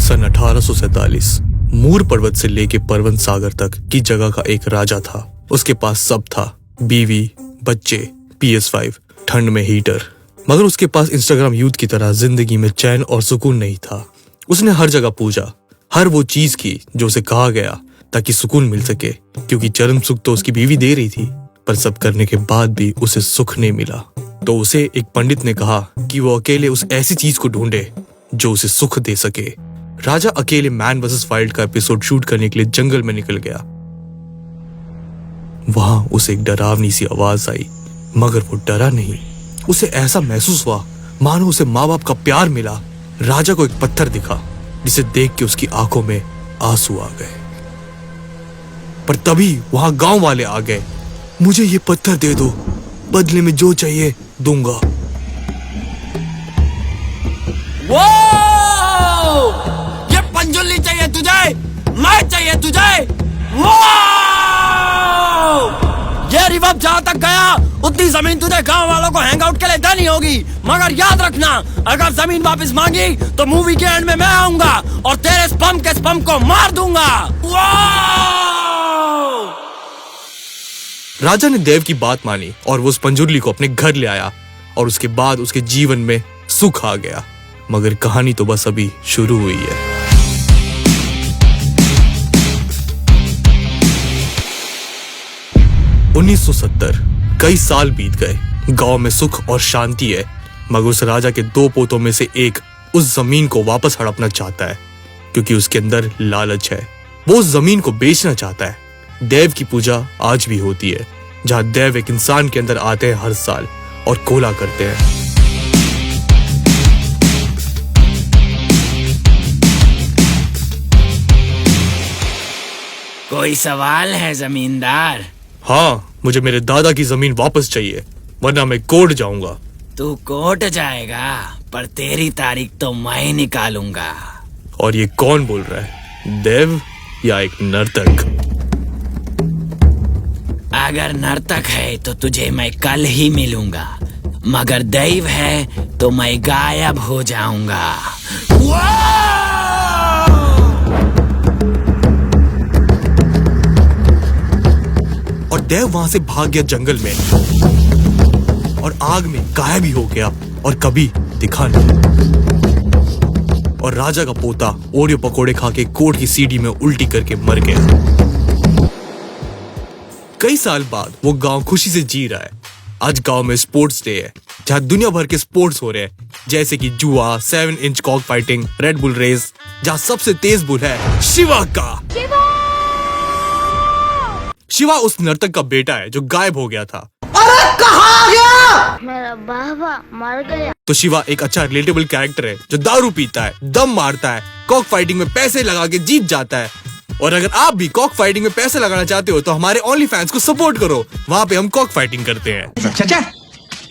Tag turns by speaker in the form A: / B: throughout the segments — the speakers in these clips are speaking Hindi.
A: सन 1847 मूर पर्वत से लेके पर्वन सागर तक की जगह का एक राजा था। उसके पास सब था, बीवी, बच्चे, PS5, ठंड में हीटर। मगर उसके पास इंस्टाग्राम यूथ की तरह जिंदगी में चैन और सुकून नहीं था। उसने हर जगह पूजा, हर वो चीज की जो उसे कहा गया ताकि सुकून मिल सके, क्योंकि चरम सुख तो उसकी बीवी दे रही थी। पर सब करने के बाद भी उसे सुख नहीं मिला। तो उसे एक पंडित ने कहा कि वो अकेले उस ऐसी चीज को ढूंढे जो उसे सुख दे सके। राजा अकेले मैन वर्सेस वाइल्ड का एपिसोड शूट करने के लिए जंगल में निकल गया। वहां उसे एक डरावनी सी आवाज आई, मगर वो डरा नहीं। उसे ऐसा महसूस हुआ मानो उसे माँ बाप का प्यार मिला। राजा को एक पत्थर दिखा जिसे देख के उसकी आंखों में आंसू आ गए। पर तभी वहां गांव वाले आ गए। मुझे ये पत्थर दे दो, बदले में जो चाहिए दूंगा।
B: ये पंजुली चाहिए तुझे, मैं चाहिए तुझे। ये रिवर्ब जहां तक गया उतनी जमीन तुझे गांव वालों को हैंगआउट के लिए देनी होगी। मगर याद रखना, अगर जमीन वापस मांगी तो मूवी के एंड में मैं आऊंगा और तेरे स्पम के स्पम को मार दूंगा।
A: राजा ने देव की बात मानी और वो उस पंजुर्ली को अपने घर ले आया और उसके बाद उसके जीवन में सुख आ गया। मगर कहानी तो बस अभी शुरू हुई है। (1970) कई साल बीत गए। गांव में सुख और शांति है, मगर उस राजा के 2 पोतों में से एक उस जमीन को वापस हड़पना चाहता है, क्योंकि उसके अंदर लालच है। वो उस जमीन को बेचना चाहता है। देव की पूजा आज भी होती है, जहां देव एक इंसान के अंदर आते हैं हर साल और कोला करते हैं।
B: कोई सवाल है जमींदार?
A: हाँ, मुझे मेरे दादा की जमीन वापस चाहिए, वरना मैं कोर्ट जाऊंगा।
B: तू कोर्ट जाएगा, पर तेरी तारीख तो मैं निकालूंगा।
A: और ये कौन बोल रहा है, देव या एक नर्तक?
B: अगर नर्तक है तो तुझे मैं कल ही मिलूंगा, मगर दैव है तो मैं गायब हो जाऊंगा।
A: और देव वहां से भाग गया जंगल में और आग में गायब ही हो गया और कभी दिखा नहीं। और राजा का पोता ओरियो पकोड़े खा के कोर्ट की सीढ़ी में उल्टी करके मर गया। कई साल बाद वो गांव खुशी से जी रहा है। आज गांव में स्पोर्ट्स डे है, जहां दुनिया भर के स्पोर्ट्स हो रहे हैं, जैसे कि जुआ, 7 inch cock fighting, red bull race, जहां सबसे तेज बुल है शिवा का। शिवा उस नर्तक का बेटा है जो गायब हो गया था।
C: अरे कहाँ गया? मेरा बाबा मर गया।
A: तो शिवा एक अच्छा रिलेटेबल कैरेक्टर है जो दारू पीता है, दम मारता है, कॉक फाइटिंग में पैसे लगा के जीत जाता है। और अगर आप भी कॉक फाइटिंग में पैसे लगाना चाहते हो तो हमारे ओनली फैंस को सपोर्ट करो, वहाँ पे हम कॉक फाइटिंग करते हैं।
D: चाचा,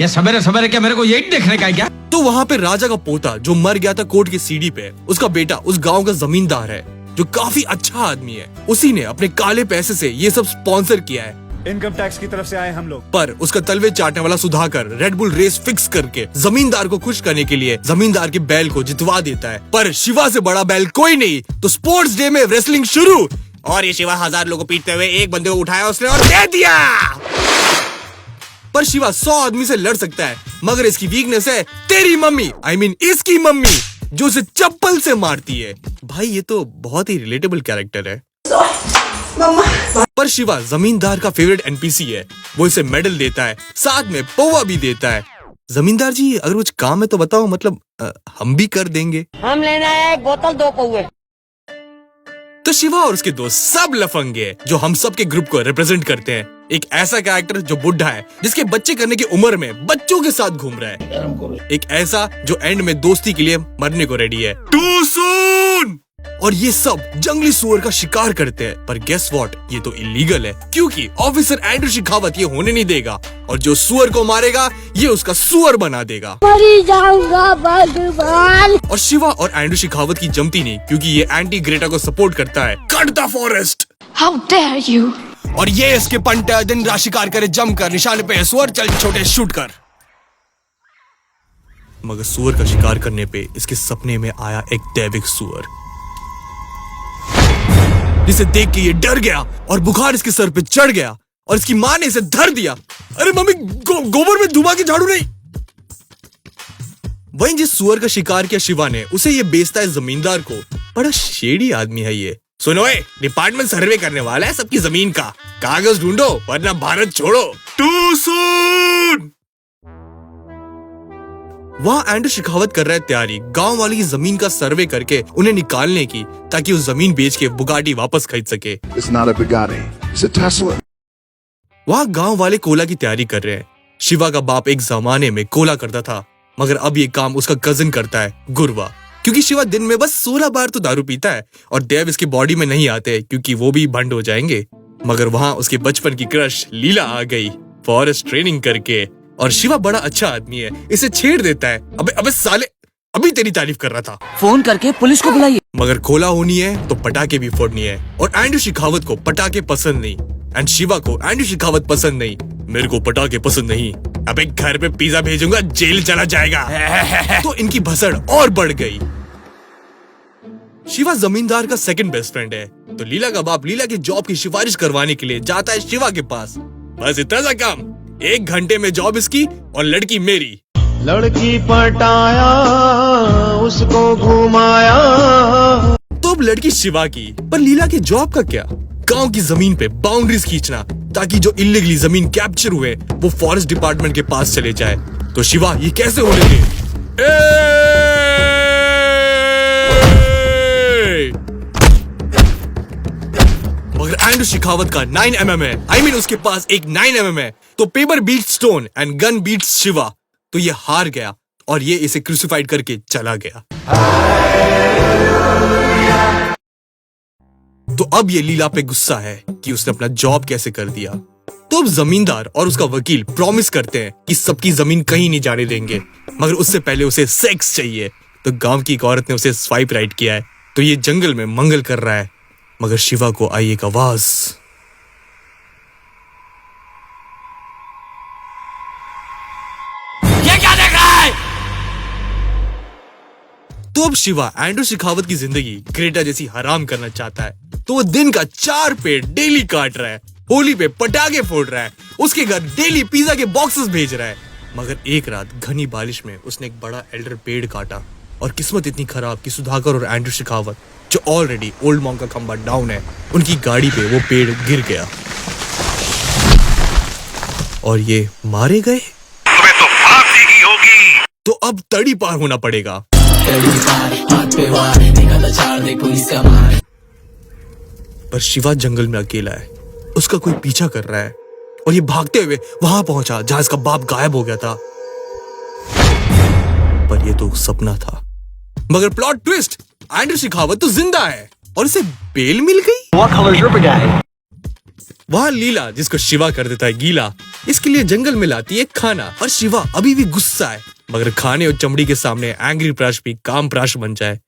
D: ये सवेरे सवेरे क्या मेरे को यही देखने का है क्या?
A: तो वहाँ पे राजा का पोता जो मर गया था कोर्ट की सीढ़ी पे, उसका बेटा उस गांव का जमींदार है जो काफी अच्छा आदमी है। उसी ने अपने काले पैसे से ये सब स्पॉन्सर किया है।
E: इनकम टैक्स की तरफ से आए हम लोग।
A: पर उसका तलवे चाटने वाला Sudhakar red bull race fix करके जमींदार को खुश करने के लिए जमींदार के बैल को जितवा देता है। पर शिवा से बड़ा बैल कोई नहीं, तो स्पोर्ट्स डे में रेसलिंग शुरू। और ये शिवा 1000 लोगों को पीटते हुए एक बंदे को उठाया उसने और दे दिया। पर शिवा 100 आदमी से लड़ सकता है, मगर इसकी वीकनेस है तेरी मम्मी, I mean इसकी मम्मी, जो उसे चप्पल से मारती है। भाई ये तो बहुत ही रिलेटेबल कैरेक्टर है। पर शिवा जमींदार का फेवरेट NPC है। वो इसे मेडल देता है, साथ में पौवा भी देता है। जमींदार जी, अगर कुछ काम है तो बताओ, मतलब हम भी कर देंगे।
C: हम लेना है 1 बोतल 2 पौवे।
A: तो शिवा और उसके दोस्त सब लफंगे हैं, जो हम सब के ग्रुप को रिप्रेजेंट करते हैं। एक ऐसा कैरेक्टर जो बुढ़ा है, जिसके बच्चे करने की उम्र में बच्चों के साथ घूम रहा है। एक ऐसा जो एंड में दोस्ती के लिए मरने को रेडी है। Too soon. और ये सब जंगली सुअर का शिकार करते हैं। पर गेस व्हाट, ये तो इलीगल है, क्योंकि ऑफिसर एंड्रू शेखावत ये होने नहीं देगा। और जो सुअर को मारेगा ये उसका सुअर बना देगा।
C: मरी जाऊंगा भगवान।
A: और शिवा और एंड्रू शेखावत की जमती नहीं, क्योंकि ये एंटी ग्रेटा को सपोर्ट करता है। Cut the forest.
F: How dare you.
A: और ये इसके पंटा दिन रात शिकार करे, जमकर निशाने पे सुअर, चल छोटे शूट कर। मगर सुअर का शिकार करने पे इसके सपने में आया एक दैविक सुअर, जिसे देख के ये डर गया और बुखार इसके सर पे चढ़ गया और इसकी माँ ने इसे धर दिया। अरे मम्मी, गोबर में धुआं की झाड़ू नहीं। वहीं जिस सुअर का शिकार किया शिवा ने, उसे ये बेचता है जमींदार को। बड़ा शेडी आदमी है ये। सुनो, डिपार्टमेंट सर्वे करने वाला है सबकी जमीन का। कागज ढूंढो वरना भारत छोड़ो। Too soon. वहां एंड्रू शेखावत कर रहा है तैयारी गांव वाली की जमीन का सर्वे करके उन्हें निकालने की, ताकि उस जमीन बेच के बुगाटी वापस खरीद सके।
F: It's not a Bugatti. It's a Tesla.
A: वहां गांव वाले कोला की तैयारी कर रहे हैं। शिवा का बाप एक जमाने में कोला करता था, मगर अब ये काम उसका कजिन करता है, गुरवा। क्योंकि शिवा दिन में बस 16 बार तो दारू पीता है और देव इसकी बॉडी में नहीं आते क्योंकि वो भी भंड हो जाएंगे। मगर वहां उसके बचपन की क्रश लीला आ गई फॉरेस्ट ट्रेनिंग करके, और शिवा बड़ा अच्छा आदमी है, इसे छेड़ देता है। अबे साले, अभी तेरी तारीफ कर रहा था।
B: फोन करके पुलिस को बुलाइए।
A: मगर कोला होनी है तो पटाखे भी फोड़नी है, और एंड्रू शेखावत को पटाखे पसंद नहीं, एंड शिवा को एंड्रू शेखावत पसंद नहीं। मेरे को पटाखे पसंद नहीं। अबे घर पे पिज्जा भेजूंगा, जेल चला जाएगा। तो इनकी भसड़ और बढ़ गई। शिवा जमींदार का सेकंड बेस्ट फ्रेंड है, तो लीला का बाप लीला की जॉब की सिफारिश करवाने के लिए जाता है शिवा के पास। बस इतना सा काम, 1 घंटे में जॉब इसकी और लड़की मेरी।
G: लड़की पटाया, उसको घुमाया।
A: तो अब लड़की शिवा की, पर लीला की जॉब का क्या? गांव की जमीन पे बाउंड्रीज खींचना, ताकि जो इलीगली जमीन कैप्चर हुए वो फॉरेस्ट डिपार्टमेंट के पास चले जाए। तो शिवा ये कैसे होने दे? मगर एंड्रू शेखावत का 9 mm है। I mean, उसके पास एक 9 mm है। तो paper beats stone and gun beats Shiva. तो ये हार गया और ये इसे क्रूसिफाइड करके चला गया। तो अब ये लीला पे गुस्सा है कि उसने अपना जॉब कैसे कर दिया। तो अब जमींदार और उसका वकील प्रॉमिस करते हैं कि सबकी जमीन कहीं नहीं जाने देंगे, मगर उससे पहले उसे सेक्स चाहिए। तो गांव की एक औरत ने उसे स्वाइप राइट किया है, तो ये जंगल में मंगल कर रहा है। मगर शिवा को आई एक आवाज,
B: ये क्या देख रहा है?
A: तो अब शिवा एंड्रू शेखावत की जिंदगी ग्रेटा जैसी हराम करना चाहता है। तो वो दिन का 4 पेड़ डेली काट रहा है, होली पे पटाखे फोड़ रहा है, उसके घर डेली पिज्जा के बॉक्सेस भेज रहा है। मगर एक रात घनी बारिश में उसने एक बड़ा एल्डर पेड़ काटा, और किस्मत इतनी खराब कि सुधाकर और एंड्रू शेखावत, जो ऑलरेडी ओल्ड मॉन्क का खंबा डाउन है, उनकी गाड़ी पे वो पेड़ गिर गया और ये मारे गए।
F: तो फांसी की होगी।
A: तो अब तड़ी पार होना पड़ेगा। पर शिवा जंगल में अकेला है, उसका कोई पीछा कर रहा है, और ये भागते हुए वहां पहुंचा जहां इसका बाप गायब हो गया था। पर ये तो सपना था। मगर प्लॉट ट्विस्ट, एंड्रू शेखावत तो जिंदा है और इसे बेल मिल गई। वहां लीला, जिसको शिवा कर देता है गीला, इसके लिए जंगल में लाती है खाना, और शिवा अभी भी गुस्सा है। मगर खाने और चमड़ी के सामने एंग्री प्राश भी काम प्राश बन जाए।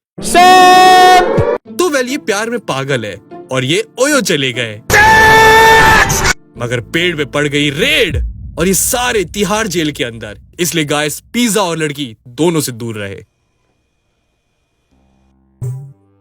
A: तो वेल ये प्यार में पागल है और ये ओयो चले गए। मगर पेड़ पे पड़ गई रेड और ये सारे तिहाड़ जेल के अंदर। इसलिए गाइस, पिज्जा और लड़की दोनों से दूर रहे।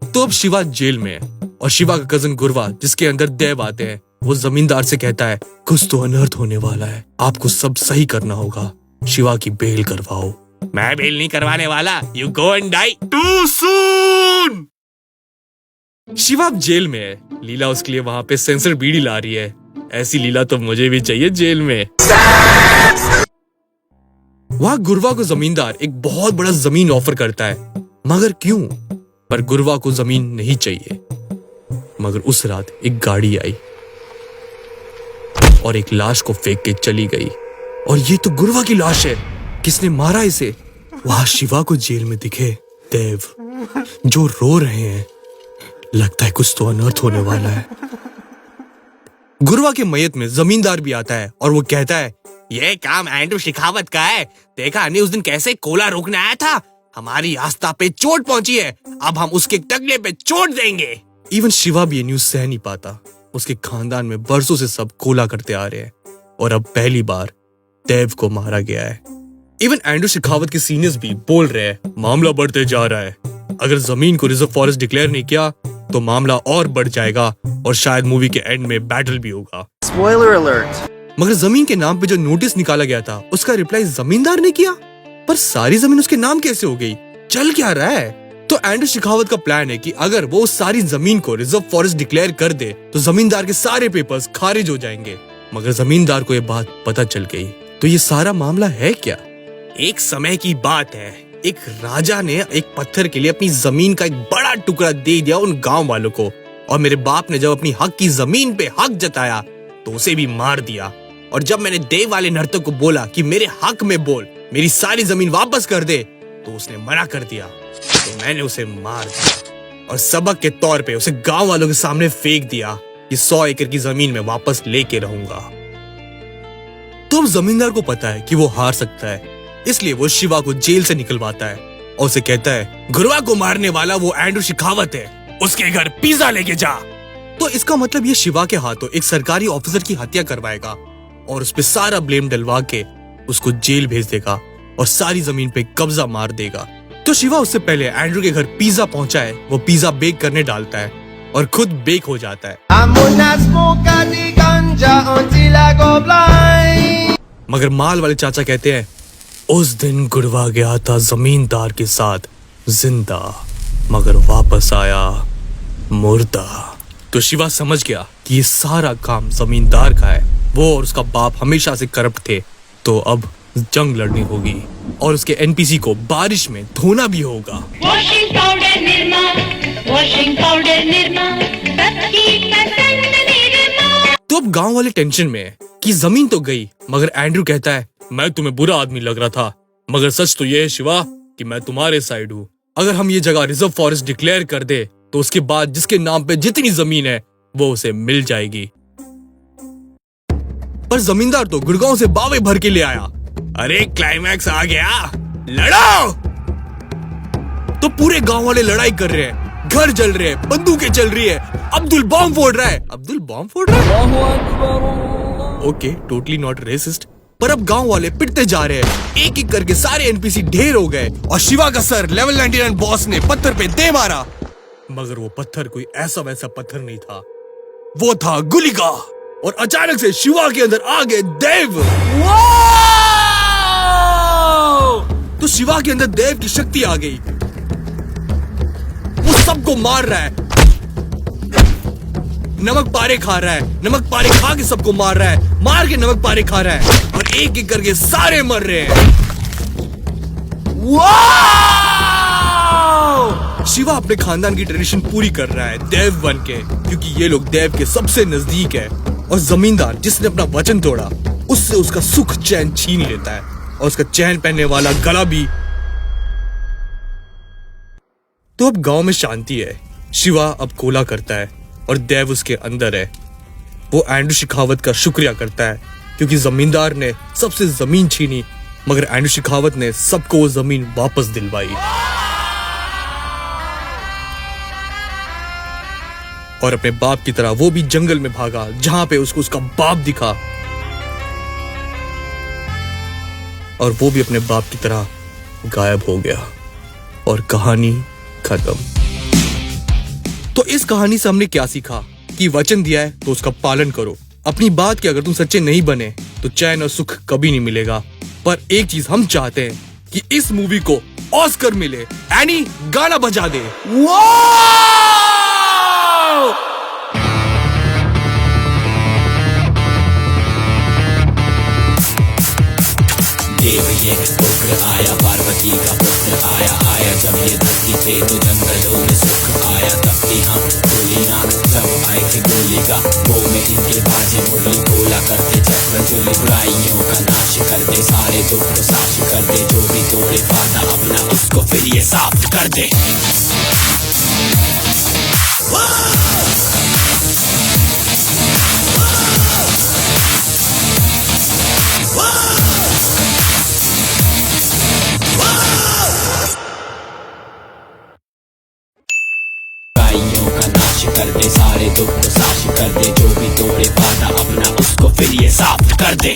A: तो अब शिवा जेल में है और शिवा का कजन गुरवा, जिसके अंदर देव आते हैं, वो जमींदार से कहता है कुछ तो अनर्थ होने वाला है, आपको सब सही करना होगा, शिवा की बेल करवाओ। मैं बेल नहीं करवाने वाला, you go and die too soon. Shiva अब जेल में है, लीला उसके लिए वहां पे सेंसर बीड़ी ला रही है। ऐसी लीला तो मुझे भी चाहिए जेल में। वहां गुरवा को जमींदार एक बहुत बड़ा जमीन ऑफर करता है, मगर क्यों? पर गुरवा को जमीन नहीं चाहिए। मगर उस रात एक गाड़ी आई और एक लाश को फेंक के चली गई, और ये तो गुरवा की लाश है। किसने मारा इसे? वहां शिवा को जेल में दिखे देव, जो रो रहे हैं। लगता है कुछ तो अनर्थ होने वाला है। गुरवा के मयत में जमींदार भी आता है और वो कहता है ये काम एंड्रू शेखावत का है। देखा नहीं उस दिन कैसे कोला रोकने आया था? हमारी आस्था पे चोट पहुंची है, अब हम उसके टकले पे चोट देंगे। इवन शिवा भी ये न्यूज सह नहीं पाता। उसके खानदान में बरसों से सब कोला करते आ रहे हैं और अब पहली बार देव को मारा गया है। इवन एंड्रू शेखावत के सीनियर्स भी बोल रहे हैं मामला बढ़ते जा रहा है। अगर जमीन को रिजर्व फॉरेस्ट डिक्लेयर नहीं किया तो मामला और बढ़ जाएगा और शायद मूवी के एंड में बैटल भी होगा।
B: Spoiler alert.
A: मगर जमीन के नाम पे जो नोटिस निकाला गया था उसका रिप्लाई जमींदार ने किया। पर सारी जमीन उसके नाम कैसे हो गई? चल क्या रहा है? तो एंड्रू शेखावत का प्लान है कि अगर वो उस सारी जमीन को रिजर्व फॉरेस्ट डिक्लेयर कर दे तो जमींदार के सारे पेपर्स खारिज हो जाएंगे। मगर जमींदार को ये बात पता चल गई। तो ये सारा मामला है क्या? एक समय की बात है, एक राजा ने एक पत्थर के लिए अपनी जमीन का एक बड़ा टुकड़ा दे दिया उन गांव वालों को, और मेरे बाप ने जब अपनी हक की जमीन पे हक जताया तो उसे भी मार दिया। और जब मैंने देव वाले नर्तक को बोला कि मेरे हक में बोल, मेरी सारी जमीन वापस कर दे, तो उसने मना कर दिया। तो मैंने उसे मार दिया और सबक के तौर पे उसे गांव वालों के सामने फेंक दिया कि 100 एकड़ की जमीन में वापस लेके रहूंगा। तो अब जमींदार को पता है कि वो हार सकता है, इसलिए वो शिवा को जेल से निकलवाता है और उसे कहता है गुरुआ को मारने वाला वो एंड्रू शेखावत है, उसके घर पिज्जा लेके जा। तो इसका मतलब ये शिवा के हाथों एक सरकारी ऑफिसर की हत्या करवाएगा और उस पे सारा ब्लेम डलवा के उसको जेल भेज देगा और सारी जमीन पे कब्जा मार देगा। तो शिवा उससे पहले एंड्रू के घर पिज्जा पहुंचाए, वो पिज्जा बेक करने डालता है और खुद बेक हो जाता है। मगर माल वाले चाचा कहते हैं उस दिन गुड़वा गया था जमींदार के साथ जिंदा, मगर वापस आया मुर्दा। तो शिवा समझ गया कि ये सारा काम जमींदार का है, वो और उसका बाप हमेशा से करप्ट थे। तो अब जंग लड़नी होगी और उसके एनपीसी को बारिश में धोना भी होगा।
H: Washing powder Nirma, washing powder Nirma, सबकी पसंद निरमा।
A: तो अब गांव वाले टेंशन में है कि जमीन तो गई, मगर एंड्रू कहता है मैं तुम्हें बुरा आदमी लग रहा था, मगर सच तो ये है शिवा कि मैं तुम्हारे साइड हूँ। अगर हम ये जगह रिजर्व फॉरेस्ट डिक्लेयर कर दे तो उसके बाद जिसके नाम पे जितनी जमीन है वो उसे मिल जाएगी। पर जमींदार तो गुड़गांव से बावे भर के ले आया। अरे क्लाइमैक्स आ गया, लड़ो। तो पूरे गांव वाले लड़ाई कर रहे हैं, घर जल रहे हैं, बंदूकें चल रही है, अब्दुल बॉम्ब फोड़ रहा है। अब्दुल बॉम्ब फोड़ रहा है? Okay, totally not racist. पर अब गांव वाले पिटते जा रहे हैं, एक एक करके सारे एनपीसी ढेर हो गए और शिवा का सर लेवल 99 बॉस ने पत्थर पे दे मारा। मगर वो पत्थर कोई ऐसा वैसा पत्थर नहीं था, वो था गुलिका। और अचानक से शिवा के अंदर आ गए देव। तो शिवा के अंदर देव की शक्ति आ गई, वो सबको मार रहा है, नमक पारे खा रहा है, नमक पारे खा के सबको मार रहा है, मार के नमक पारे खा रहा है और एक एक करके सारे मर रहे हैं। शिवा अपने खानदान की ट्रेडिशन पूरी कर रहा है देव बन के, क्योंकि ये लोग देव के सबसे नजदीक है। और जमींदार जिसने अपना वचन तोड़ा उससे उसका सुख चैन छीन लेता है और उसका चैन पहनने वाला गला भी। तो अब गांव में शांति है। शिवा अब कोला करता है और देव उसके अंदर है। वो एंड्रू शेखावत का शुक्रिया करता है क्योंकि जमींदार ने सबसे जमीन छीनी, मगर एंड्रू शेखावत ने सबको वो जमीन वापस दिलवाई। और अपने बाप की तरह वो भी जंगल में भागा जहां पे उसको उसका बाप दिखा, और वो भी अपने बाप की तरह गायब हो गया और कहानी खत्म। तो इस कहानी से हमने क्या सीखा कि वचन दिया है तो उसका पालन करो। अपनी बात के अगर तुम सच्चे नहीं बने तो चैन और सुख कभी नहीं मिलेगा। पर एक चीज हम चाहते हैं कि इस मूवी को ऑस्कर मिले। एनी गाना बजा दे।
B: देव ये पुत्र आया, पार्वती का पुत्र आया, आया जब ये धरती पे तो जंगलों में सुख आया। तब भी हम बोली ना जब आए थे गोली का, वो में इनके बाजे मुरली बोला करते चक्र चुली, बुराइयों का नाश कर दे, सारे दुख साफ कर दे, जो भी तोड़े वादा अपना उसको फिर ये साफ कर दे। कर दे सारे दुख साफ कर दे, जो भी तोड़े वादा अपना उसको फिर ये साफ कर दे।